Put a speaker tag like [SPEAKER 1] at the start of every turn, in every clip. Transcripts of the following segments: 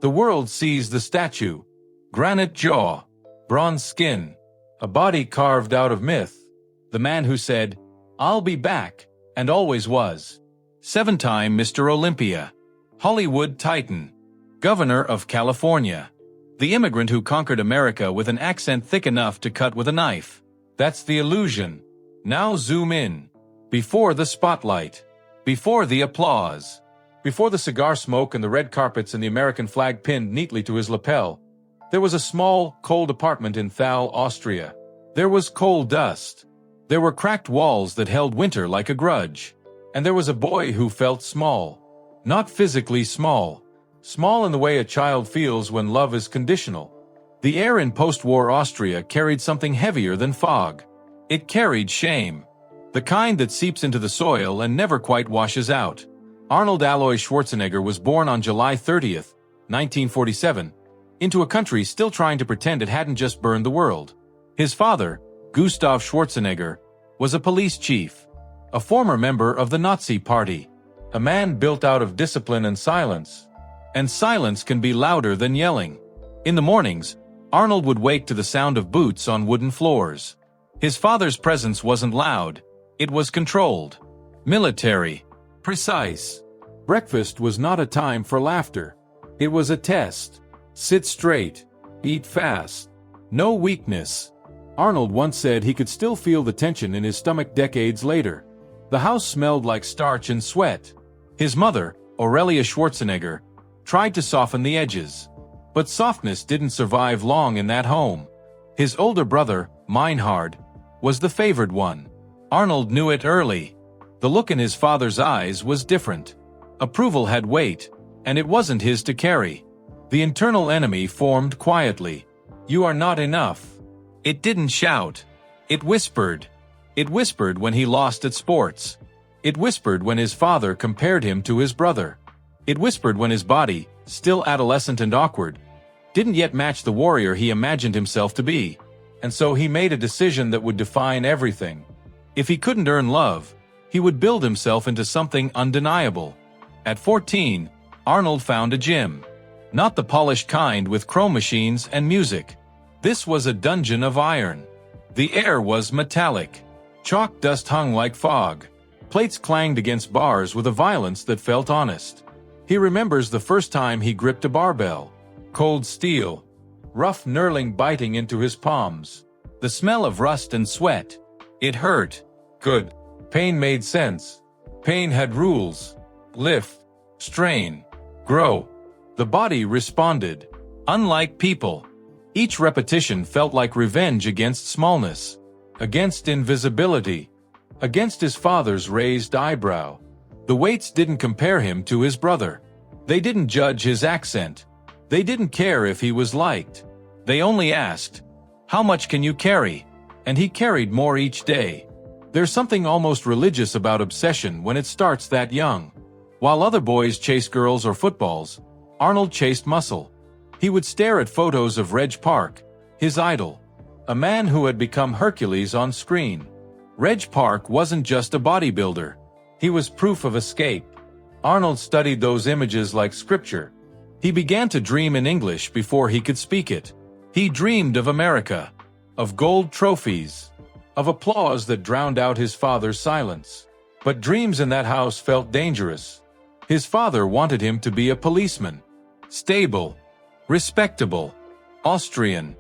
[SPEAKER 1] The world sees the statue. Granite jaw, bronze skin, a body carved out of myth. The man who said, "I'll be back," and always was. 7-time Mr. Olympia. Hollywood titan. Governor of California. The immigrant who conquered America with an accent thick enough to cut with a knife. That's the illusion. Now zoom in. Before the spotlight. Before the applause. Before the cigar smoke and the red carpets and the American flag pinned neatly to his lapel, there was a small, cold apartment in Thal, Austria. There was coal dust. There were cracked walls that held winter like a grudge. And there was a boy who felt small. Not physically small. Small in the way a child feels when love is conditional. The air in post-war Austria carried something heavier than fog. It carried shame. The kind that seeps into the soil and never quite washes out. Arnold Schwarzenegger was born on July 30th, 1947, into a country still trying to pretend it hadn't just burned the world. His father, Gustav Schwarzenegger, was a police chief, a former member of the Nazi Party, a man built out of discipline and silence. And silence can be louder than yelling. In the mornings, Arnold would wake to the sound of boots on wooden floors. His father's presence wasn't loud, it was controlled. Military. Precise. Breakfast was not a time for laughter. It was a test. Sit straight. Eat fast. No weakness. Arnold once said he could still feel the tension in his stomach decades later. The house smelled like starch and sweat. His mother, Aurelia Schwarzenegger, tried to soften the edges. But softness didn't survive long in that home. His older brother, Meinhard, was the favored one. Arnold knew it early. The look in his father's eyes was different. Approval had weight, and it wasn't his to carry. The internal enemy formed quietly. "You are not enough." It didn't shout. It whispered. It whispered when he lost at sports. It whispered when his father compared him to his brother. It whispered when his body, still adolescent and awkward, didn't yet match the warrior he imagined himself to be. And so he made a decision that would define everything. If he couldn't earn love, he would build himself into something undeniable. At 14, Arnold found a gym. Not the polished kind with chrome machines and music. This was a dungeon of iron. The air was metallic. Chalk dust hung like fog. Plates clanged against bars with a violence that felt honest. He remembers the first time he gripped a barbell. Cold steel. Rough knurling biting into his palms. The smell of rust and sweat. It hurt. Good. Pain made sense. Pain had rules. Lift. Strain. Grow. The body responded. Unlike people. Each repetition felt like revenge against smallness. Against invisibility. Against his father's raised eyebrow. The weights didn't compare him to his brother. They didn't judge his accent. They didn't care if he was liked. They only asked, "How much can you carry?" And he carried more each day. There's something almost religious about obsession when it starts that young. While other boys chased girls or footballs, Arnold chased muscle. He would stare at photos of Reg Park, his idol, a man who had become Hercules on screen. Reg Park wasn't just a bodybuilder. He was proof of escape. Arnold studied those images like scripture. He began to dream in English before he could speak it. He dreamed of America, of gold trophies, of applause that drowned out his father's silence. But dreams in that house felt dangerous. His father wanted him to be a policeman. Stable. Respectable. Austrian.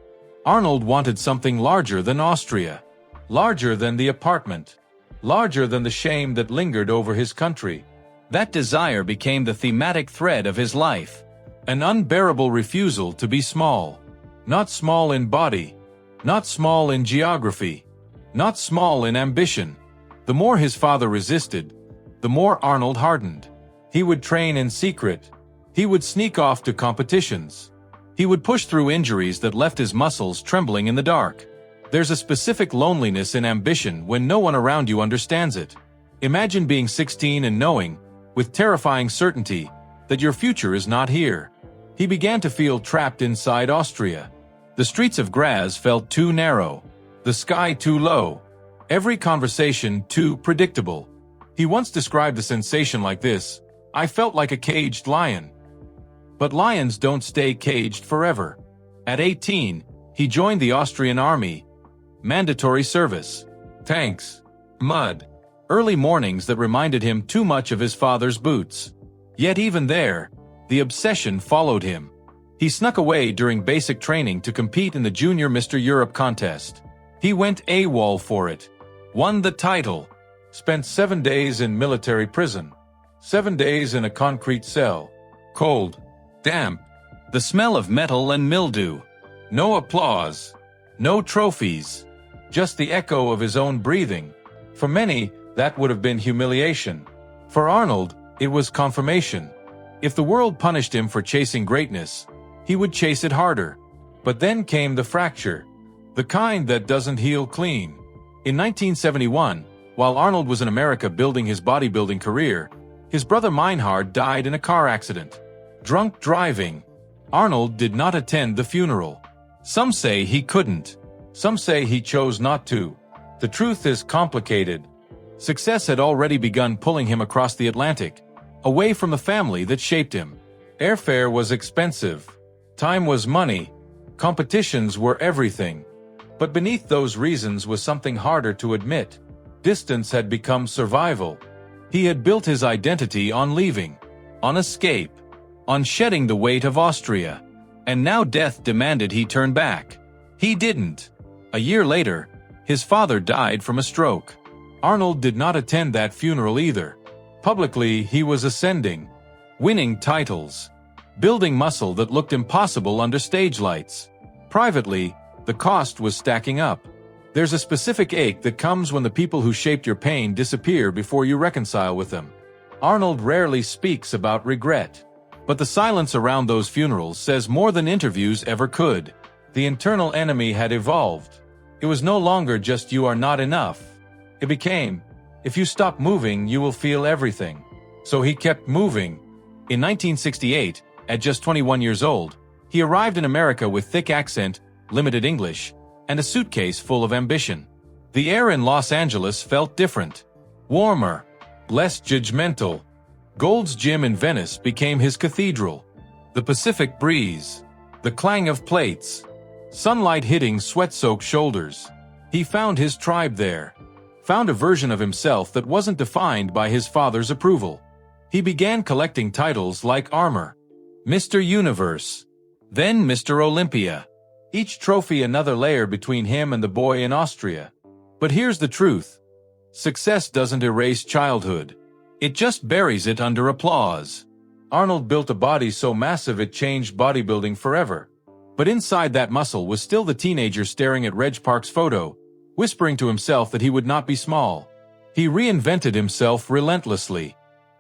[SPEAKER 1] Arnold wanted something larger than Austria. Larger than the apartment. Larger than the shame that lingered over his country. That desire became the thematic thread of his life. An unbearable refusal to be small. Not small in body. Not small in geography. Not small in ambition. The more his father resisted, the more Arnold hardened. He would train in secret. He would sneak off to competitions. He would push through injuries that left his muscles trembling in the dark. There's a specific loneliness in ambition when no one around you understands it. Imagine being 16 and knowing, with terrifying certainty, that your future is not here. He began to feel trapped inside Austria. The streets of Graz felt too narrow, the sky too low, every conversation too predictable. He once described the sensation like this: "I felt like a caged lion." But lions don't stay caged forever. At 18, he joined the Austrian army. Mandatory service. Tanks. Mud. Early mornings that reminded him too much of his father's boots. Yet even there, the obsession followed him. He snuck away during basic training to compete in the Junior Mr. Europe contest. He went AWOL for it. Won the title. Spent 7 days in military prison. 7 days in a concrete cell. Cold. Damp. The smell of metal and mildew. No applause. No trophies. Just the echo of his own breathing. For many, that would have been humiliation. For Arnold, it was confirmation. If the world punished him for chasing greatness, he would chase it harder. But then came the fracture. The kind that doesn't heal clean. In 1971, while Arnold was in America building his bodybuilding career, his brother Meinhard died in a car accident. Drunk driving. Arnold did not attend the funeral. Some say he couldn't. Some say he chose not to. The truth is complicated. Success had already begun pulling him across the Atlantic, away from the family that shaped him. Airfare was expensive. Time was money. Competitions were everything. But beneath those reasons was something harder to admit. Distance had become survival. He had built his identity on leaving, on escape, on shedding the weight of Austria. And now death demanded he turn back. He didn't. A year later, his father died from a stroke. Arnold did not attend that funeral either. Publicly, he was ascending, winning titles, building muscle that looked impossible under stage lights. Privately, the cost was stacking up. There's a specific ache that comes when the people who shaped your pain disappear before you reconcile with them. Arnold rarely speaks about regret. But the silence around those funerals says more than interviews ever could. The internal enemy had evolved. It was no longer just "you are not enough." It became, "if you stop moving, you will feel everything." So he kept moving. In 1968, at just 21 years old, he arrived in America with thick accent, limited English, and a suitcase full of ambition. The air in Los Angeles felt different. Warmer. Less judgmental. Gold's Gym in Venice became his cathedral. The Pacific breeze. The clang of plates. Sunlight hitting sweat-soaked shoulders. He found his tribe there. Found a version of himself that wasn't defined by his father's approval. He began collecting titles like Armor, Mr. Universe, then Mr. Olympia. Each trophy another layer between him and the boy in Austria. But here's the truth. Success doesn't erase childhood. It just buries it under applause. Arnold built a body so massive it changed bodybuilding forever. But inside that muscle was still the teenager staring at Reg Park's photo, whispering to himself that he would not be small. He reinvented himself relentlessly.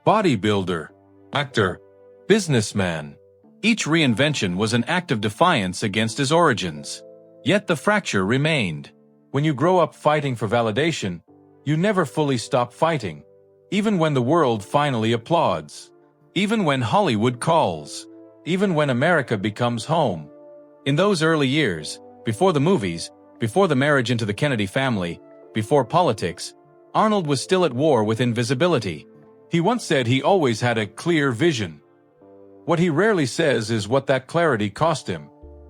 [SPEAKER 1] Bodybuilder, actor, businessman. Each reinvention was an act of defiance against his origins. Yet the fracture remained. When you grow up fighting for validation, you never fully stop fighting. Even when the world finally applauds. Even when Hollywood calls. Even when America becomes home. In those early years, before the movies, before the marriage into the Kennedy family, before politics, Arnold was still at war with invisibility. He once said he always had a clear vision. What he rarely says is what that clarity cost him.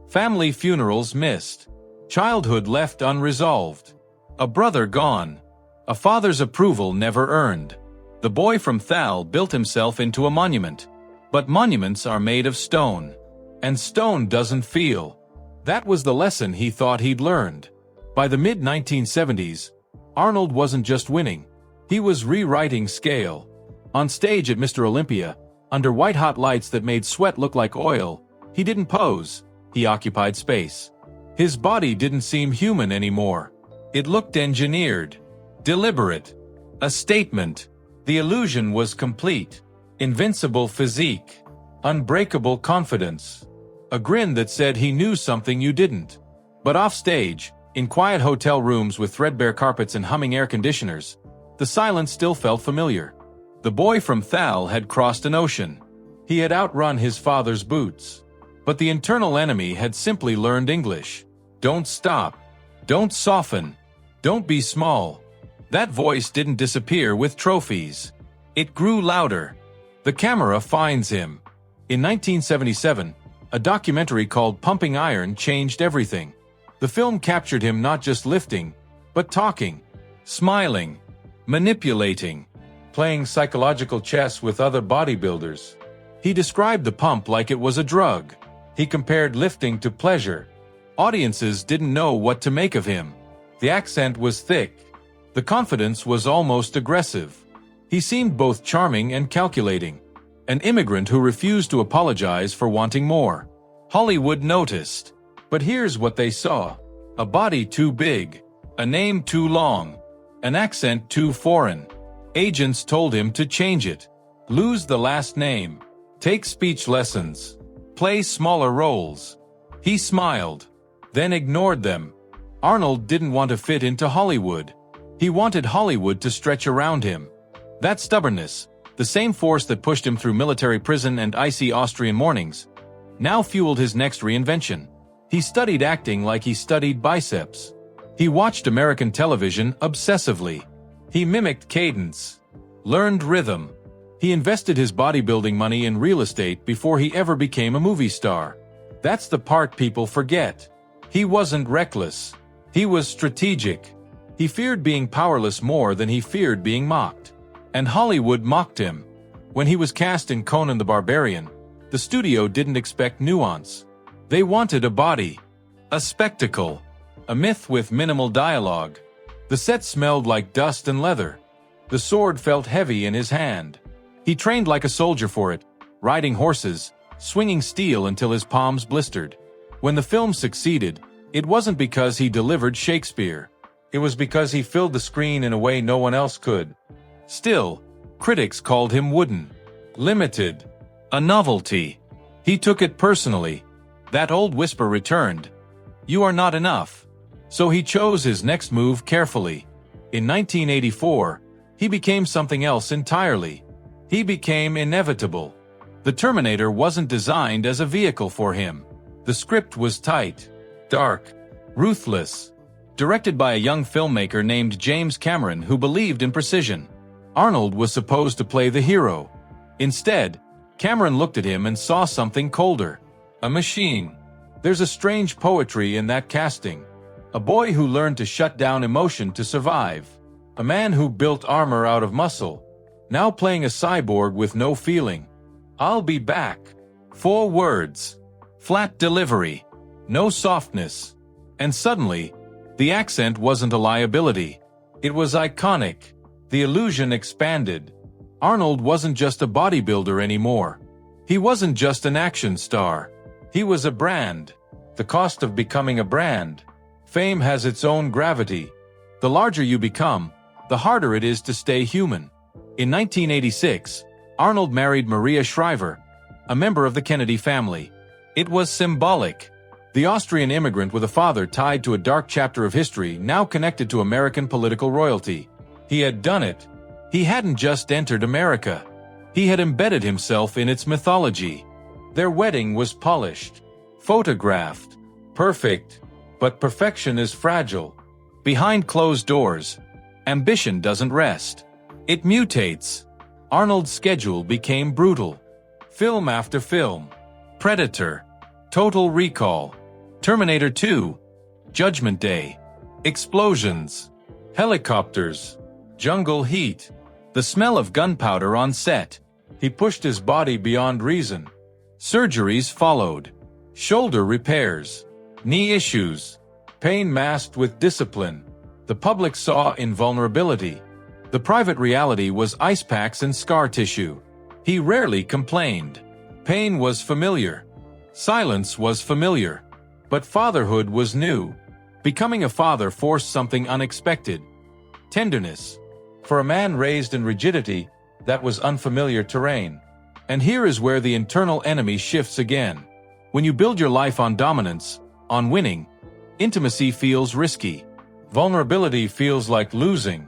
[SPEAKER 1] Family funerals missed. Childhood left unresolved. A brother gone. A father's approval never earned. The boy from Thal built himself into a monument. But monuments are made of stone. And stone doesn't feel. That was the lesson he thought he'd learned. By the mid-1970s, Arnold wasn't just winning. He was rewriting scale. On stage at Mr. Olympia, under white-hot lights that made sweat look like oil, he didn't pose. He occupied space. His body didn't seem human anymore. It looked engineered. Deliberate. A statement. The illusion was complete. Invincible physique. Unbreakable confidence. A grin that said he knew something you didn't. But offstage, in quiet hotel rooms with threadbare carpets and humming air conditioners, the silence still felt familiar. The boy from Thal had crossed an ocean. He had outrun his father's boots. But the internal enemy had simply learned English. Don't stop. Don't soften. Don't be small. That voice didn't disappear with trophies. It grew louder. The camera finds him. In 1977, a documentary called Pumping Iron changed everything. The film captured him not just lifting, but talking, smiling, manipulating, playing psychological chess with other bodybuilders. He described the pump like it was a drug. He compared lifting to pleasure. Audiences didn't know what to make of him. The accent was thick. The confidence was almost aggressive. He seemed both charming and calculating. An immigrant who refused to apologize for wanting more. Hollywood noticed. But here's what they saw. A body too big. A name too long. An accent too foreign. Agents told him to change it. Lose the last name. Take speech lessons. Play smaller roles. He smiled, then ignored them. Arnold didn't want to fit into Hollywood. He wanted Hollywood to stretch around him. That stubbornness, the same force that pushed him through military prison and icy Austrian mornings, now fueled his next reinvention. He studied acting like he studied biceps. He watched American television obsessively. He mimicked cadence, learned rhythm. He invested his bodybuilding money in real estate before he ever became a movie star. That's the part people forget. He wasn't reckless. He was strategic. He feared being powerless more than he feared being mocked. And Hollywood mocked him. When he was cast in Conan the Barbarian, the studio didn't expect nuance. They wanted a body, a spectacle, a myth with minimal dialogue. The set smelled like dust and leather. The sword felt heavy in his hand. He trained like a soldier for it, riding horses, swinging steel until his palms blistered. When the film succeeded, it wasn't because he delivered Shakespeare. It was because he filled the screen in a way no one else could. Still, critics called him wooden, limited, a novelty. He took it personally. That old whisper returned. You are not enough. So he chose his next move carefully. In 1984, he became something else entirely. He became inevitable. The Terminator wasn't designed as a vehicle for him. The script was tight, dark, ruthless. Directed by a young filmmaker named James Cameron who believed in precision. Arnold was supposed to play the hero. Instead, Cameron looked at him and saw something colder. A machine. There's a strange poetry in that casting. A boy who learned to shut down emotion to survive. A man who built armor out of muscle. Now playing a cyborg with no feeling. I'll be back. 4 words. Flat delivery. No softness. And suddenly, the accent wasn't a liability. It was iconic. The illusion expanded. Arnold wasn't just a bodybuilder anymore. He wasn't just an action star. He was a brand. The cost of becoming a brand. Fame has its own gravity. The larger you become, the harder it is to stay human. In 1986, Arnold married Maria Shriver, a member of the Kennedy family. It was symbolic. The Austrian immigrant with a father tied to a dark chapter of history now connected to American political royalty. He had done it. He hadn't just entered America. He had embedded himself in its mythology. Their wedding was polished, photographed, perfect. But perfection is fragile. Behind closed doors, ambition doesn't rest. It mutates. Arnold's schedule became brutal. Film after film. Predator. Total Recall. Terminator 2. Judgment Day. Explosions. Helicopters. Jungle heat. The smell of gunpowder on set. He pushed his body beyond reason. Surgeries followed. Shoulder repairs. Knee issues. Pain masked with discipline. The public saw invulnerability. The private reality was ice packs and scar tissue. He rarely complained. Pain was familiar. Silence was familiar. But fatherhood was new. Becoming a father forced something unexpected. Tenderness. For a man raised in rigidity, that was unfamiliar terrain. And here is where the internal enemy shifts again. When you build your life on dominance, on winning, intimacy feels risky. Vulnerability feels like losing.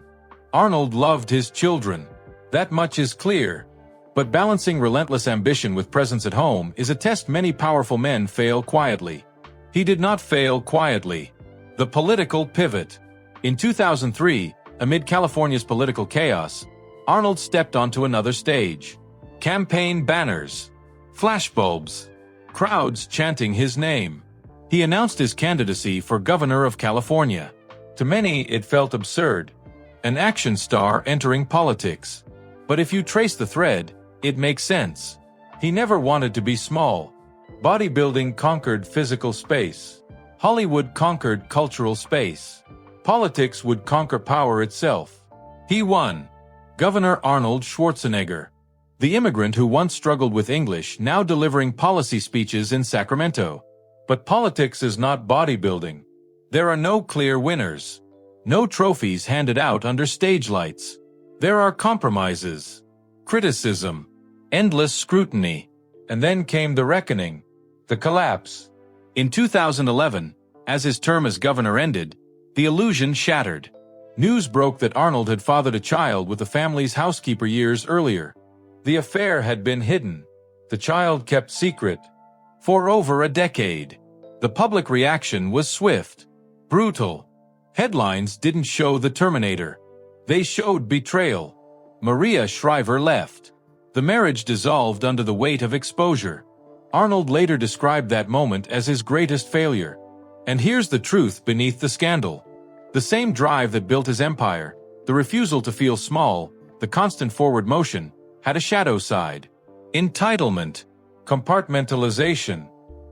[SPEAKER 1] Arnold loved his children. That much is clear. But balancing relentless ambition with presence at home is a test many powerful men fail quietly. He did not fail quietly. The political pivot. In 2003, amid California's political chaos, Arnold stepped onto another stage. Campaign banners. Flashbulbs. Crowds chanting his name. He announced his candidacy for governor of California. To many, it felt absurd. An action star entering politics. But if you trace the thread, it makes sense. He never wanted to be small. Bodybuilding conquered physical space. Hollywood conquered cultural space. Politics would conquer power itself. He won. Governor Arnold Schwarzenegger. The immigrant who once struggled with English, now delivering policy speeches in Sacramento. But politics is not bodybuilding. There are no clear winners. No trophies handed out under stage lights. There are compromises, criticism, endless scrutiny. And then came the reckoning, the collapse. In 2011, as his term as governor ended, the illusion shattered. News broke that Arnold had fathered a child with the family's housekeeper years earlier. The affair had been hidden. The child kept secret. For over a decade. The public reaction was swift, brutal. Headlines didn't show the Terminator. They showed betrayal. Maria Shriver left. The marriage dissolved under the weight of exposure. Arnold later described that moment as his greatest failure. And here's the truth beneath the scandal. The same drive that built his empire, the refusal to feel small, the constant forward motion, had a shadow side. Entitlement, compartmentalization,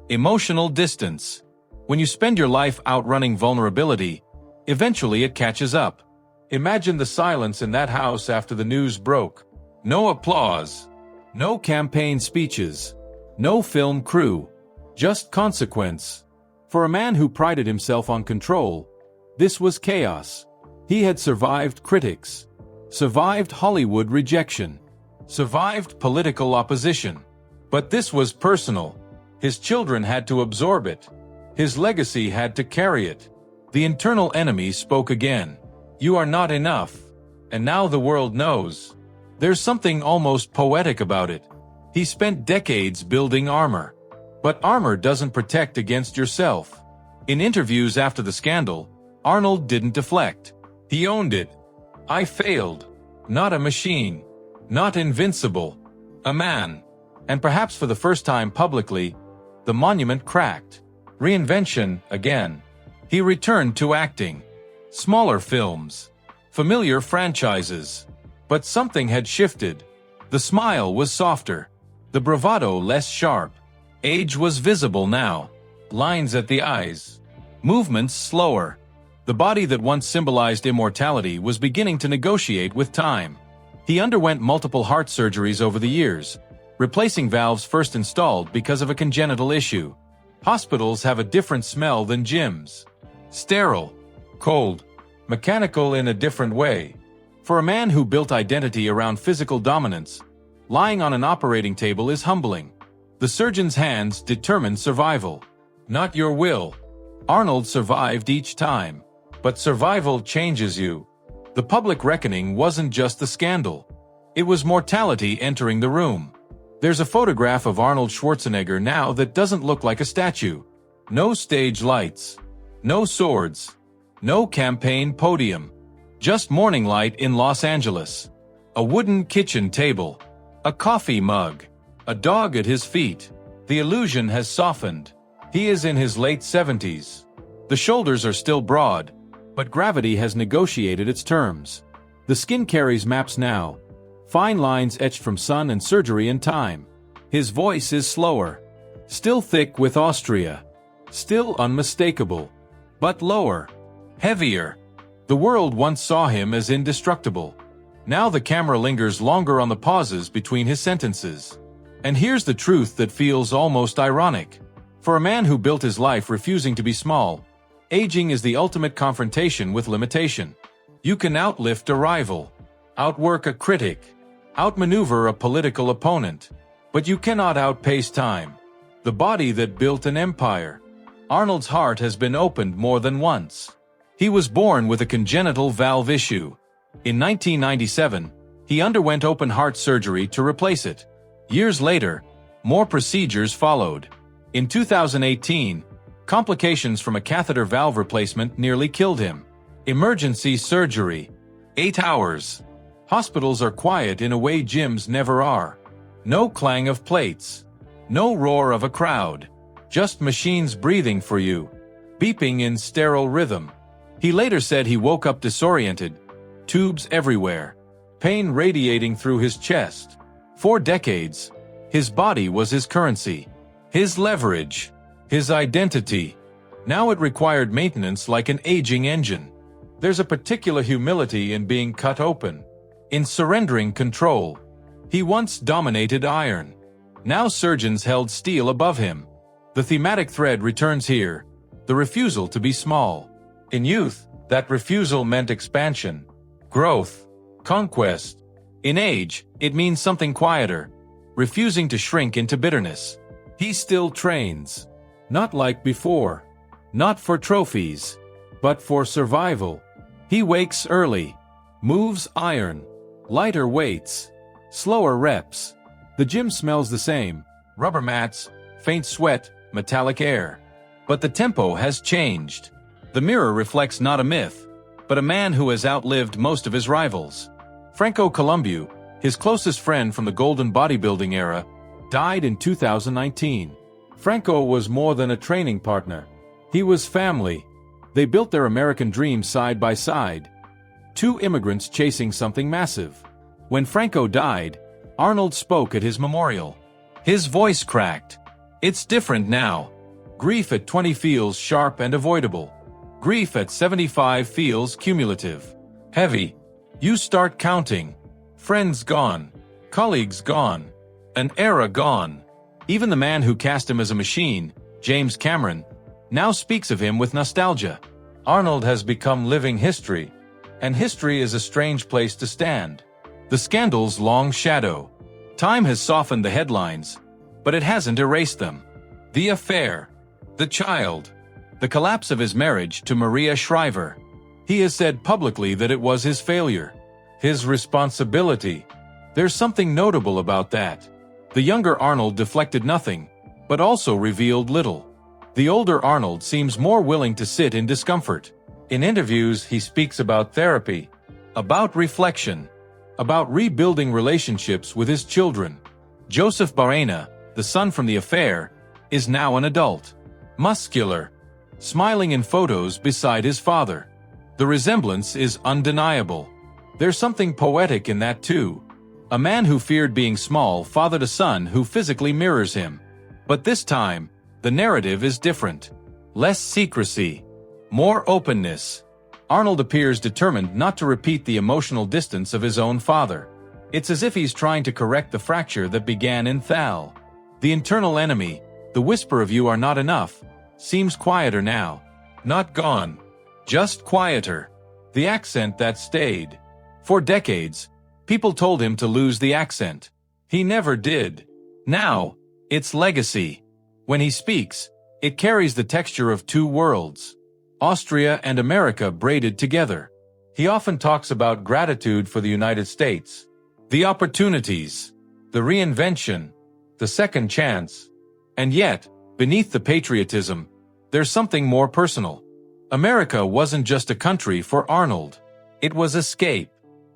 [SPEAKER 1] emotional distance. When you spend your life outrunning vulnerability, eventually it catches up. Imagine the silence in that house after the news broke. No applause. No campaign speeches. No film crew. Just consequence. For a man who prided himself on control, this was chaos. He had survived critics. Survived Hollywood rejection. Survived political opposition. But this was personal. His children had to absorb it. His legacy had to carry it. The internal enemy spoke again. You are not enough. And now the world knows. There's something almost poetic about it. He spent decades building armor. But armor doesn't protect against yourself. In interviews after the scandal, Arnold didn't deflect. He owned it. I failed. Not a machine. Not invincible. A man. And perhaps for the first time publicly, the monument cracked. Reinvention again. He returned to acting. Smaller films. Familiar franchises. But something had shifted. The smile was softer. The bravado less sharp. Age was visible now. Lines at the eyes. Movements slower. The body that once symbolized immortality was beginning to negotiate with time. He underwent multiple heart surgeries over the years, replacing valves first installed because of a congenital issue. Hospitals have a different smell than gyms. Sterile. Cold. Mechanical in a different way. For a man who built identity around physical dominance, lying on an operating table is humbling. The surgeon's hands determined survival. Not your will. Arnold survived each time. But survival changes you. The public reckoning wasn't just the scandal. It was mortality entering the room. There's a photograph of Arnold Schwarzenegger now that doesn't look like a statue. No stage lights. No swords. No campaign podium. Just morning light in Los Angeles. A wooden kitchen table. A coffee mug. A dog at his feet. The illusion has softened. He is in his late 70s. The shoulders are still broad, but gravity has negotiated its terms. The skin carries maps now. Fine lines etched from sun and surgery and time. His voice is slower. Still thick with Austria. Still unmistakable. But lower. Heavier. The world once saw him as indestructible. Now the camera lingers longer on the pauses between his sentences. And here's the truth that feels almost ironic. For a man who built his life refusing to be small, aging is the ultimate confrontation with limitation. You can outlift a rival, outwork a critic, outmaneuver a political opponent, but you cannot outpace time. The body that built an empire. Arnold's heart has been opened more than once. He was born with a congenital valve issue. In 1997, he underwent open heart surgery to replace it. Years later, more procedures followed. In 2018, complications from a catheter valve replacement nearly killed him. Emergency surgery. 8 hours. Hospitals are quiet in a way gyms never are. No clang of plates. No roar of a crowd. Just machines breathing for you, beeping in sterile rhythm. He later said he woke up disoriented, tubes everywhere, pain radiating through his chest. For decades, his body was his currency, his leverage, his identity. Now it required maintenance like an aging engine. There's a particular humility in being cut open, in surrendering control. He once dominated iron. Now surgeons held steel above him. The thematic thread returns here, the refusal to be small. In youth, that refusal meant expansion, growth, conquest. In age, it means something quieter, refusing to shrink into bitterness. He still trains. Not like before. Not for trophies, but for survival. He wakes early, moves iron, lighter weights, slower reps. The gym smells the same, rubber mats, faint sweat, metallic air. But the tempo has changed. The mirror reflects not a myth, but a man who has outlived most of his rivals. Franco Columbu, his closest friend from the golden bodybuilding era, died in 2019. Franco was more than a training partner. He was family. They built their American dream side by side. Two immigrants chasing something massive. When Franco died, Arnold spoke at his memorial. His voice cracked. It's different now. Grief at 20 feels sharp and avoidable. Grief at 75 feels cumulative. Heavy. You start counting. Friends gone. Colleagues gone. An era gone. Even the man who cast him as a machine, James Cameron, now speaks of him with nostalgia. Arnold has become living history, and history is a strange place to stand. The scandal's long shadow. Time has softened the headlines, but it hasn't erased them. The affair. The child. The collapse of his marriage to Maria Shriver. He has said publicly that it was his failure. His responsibility. There's something notable about that. The younger Arnold deflected nothing, but also revealed little. The older Arnold seems more willing to sit in discomfort. In interviews, he speaks about therapy, about reflection, about rebuilding relationships with his children. Joseph Barrena, the son from the affair, is now an adult, muscular, smiling in photos beside his father. The resemblance is undeniable. There's something poetic in that too. A man who feared being small fathered a son who physically mirrors him. But this time, the narrative is different. Less secrecy, more openness. Arnold appears determined not to repeat the emotional distance of his own father. It's as if he's trying to correct the fracture that began in Thal. The internal enemy, the whisper of "you are not enough," seems quieter now. Not gone, just quieter. The accent that stayed. For decades, people told him to lose the accent. He never did. Now, it's legacy. When he speaks, it carries the texture of two worlds. Austria and America braided together. He often talks about gratitude for the United States, the opportunities, the reinvention, the second chance. And yet, beneath the patriotism, there's something more personal. America wasn't just a country for Arnold. It was escape.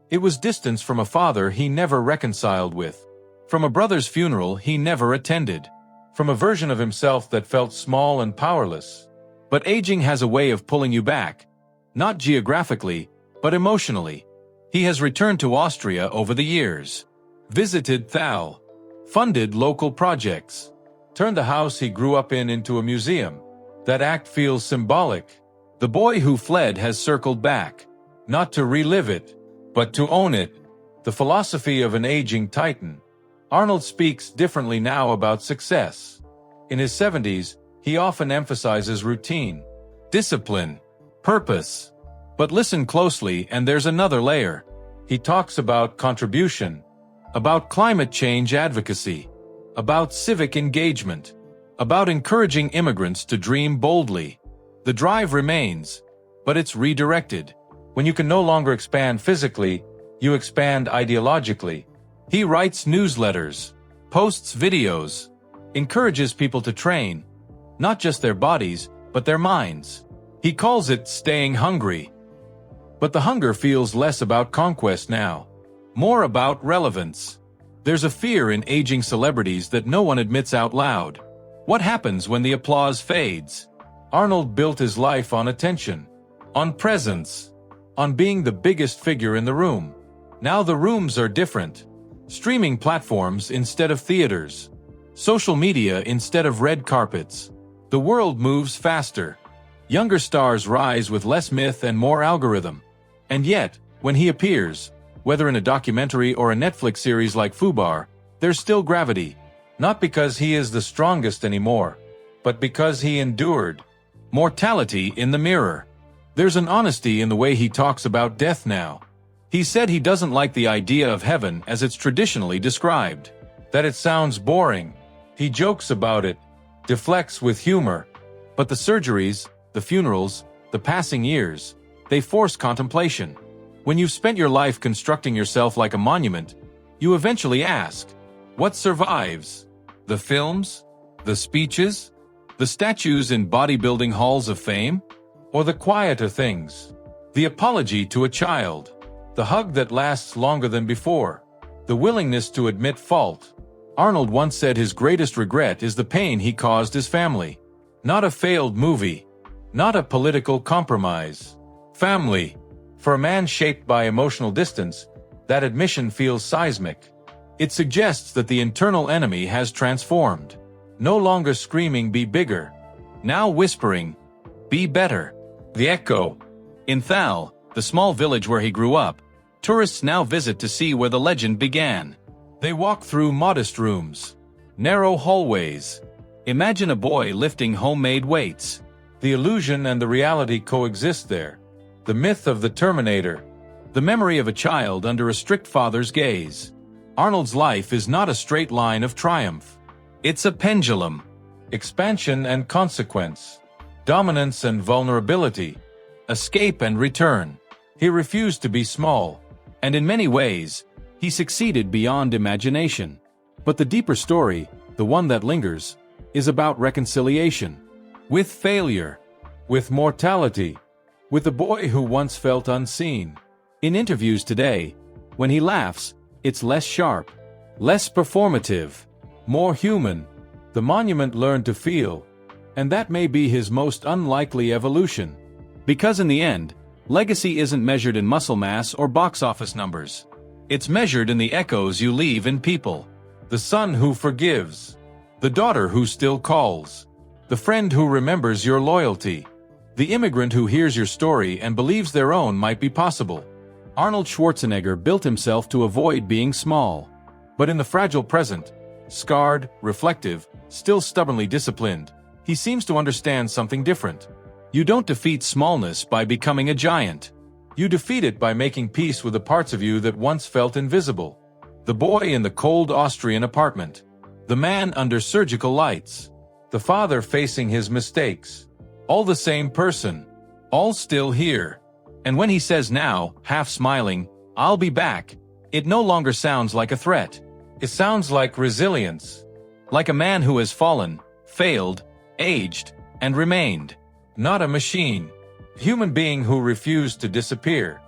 [SPEAKER 1] It was distance from a father he never reconciled with, from a brother's funeral he never attended, from a version of himself that felt small and powerless. But aging has a way of pulling you back, not geographically, but emotionally. He has returned to Austria over the years, visited Thal, funded local projects, turned the house he grew up in into a museum. That act feels symbolic. The boy who fled has circled back, not to relive it, but to own it. The philosophy of an aging titan. Arnold speaks differently now about success. In his 70s, he often emphasizes routine, discipline, purpose. But listen closely and there's another layer. He talks about contribution, about climate change advocacy, about civic engagement, about encouraging immigrants to dream boldly. The drive remains, but it's redirected. When you can no longer expand physically, you expand ideologically. He writes newsletters, posts videos, encourages people to train, not just their bodies, but their minds. He calls it staying hungry. But the hunger feels less about conquest now, more about relevance. There's a fear in aging celebrities that no one admits out loud. What happens when the applause fades? Arnold built his life on attention, on presence, on being the biggest figure in the room. Now the rooms are different. Streaming platforms instead of theaters. Social media instead of red carpets. The world moves faster. Younger stars rise with less myth and more algorithm. And yet, when he appears, whether in a documentary or a Netflix series like Fubar, there's still gravity. Not because he is the strongest anymore, but because he endured. Mortality in the mirror. There's an honesty in the way he talks about death now. He said he doesn't like the idea of heaven as it's traditionally described. That it sounds boring. He jokes about it, deflects with humor. But the surgeries, the funerals, the passing years, they force contemplation. When you've spent your life constructing yourself like a monument, you eventually ask, what survives? The films? The speeches? The statues in bodybuilding halls of fame? Or the quieter things? The apology to a child? The hug that lasts longer than before? The willingness to admit fault? Arnold once said his greatest regret is the pain he caused his family. Not a failed movie. Not a political compromise. Family. For a man shaped by emotional distance, that admission feels seismic. It suggests that the internal enemy has transformed. No longer screaming, "Be bigger." Now whispering, "Be better." The Echo. In Thal, the small village where he grew up, tourists now visit to see where the legend began. They walk through modest rooms, narrow hallways. Imagine a boy lifting homemade weights. The illusion and the reality coexist there. The myth of the Terminator. The memory of a child under a strict father's gaze. Arnold's life is not a straight line of triumph. It's a pendulum. Expansion and consequence. Dominance and vulnerability. Escape and return. He refused to be small. And in many ways, he succeeded beyond imagination. But the deeper story, the one that lingers, is about reconciliation. With failure. With mortality. With the boy who once felt unseen. In interviews today, when he laughs, it's less sharp, less performative, more human. The monument learned to feel, and that may be his most unlikely evolution. Because in the end, legacy isn't measured in muscle mass or box office numbers. It's measured in the echoes you leave in people. The son who forgives. The daughter who still calls. The friend who remembers your loyalty. The immigrant who hears your story and believes their own might be possible. Arnold Schwarzenegger built himself to avoid being small. But in the fragile present, scarred, reflective, still stubbornly disciplined, he seems to understand something different. You don't defeat smallness by becoming a giant. You defeat it by making peace with the parts of you that once felt invisible. The boy in the cold Austrian apartment. The man under surgical lights. The father facing his mistakes. All the same person. All still here. And when he says now, half smiling, "I'll be back," it no longer sounds like a threat. It sounds like resilience. Like a man who has fallen, failed, aged, and remained. Not a machine. Human being who refused to disappear.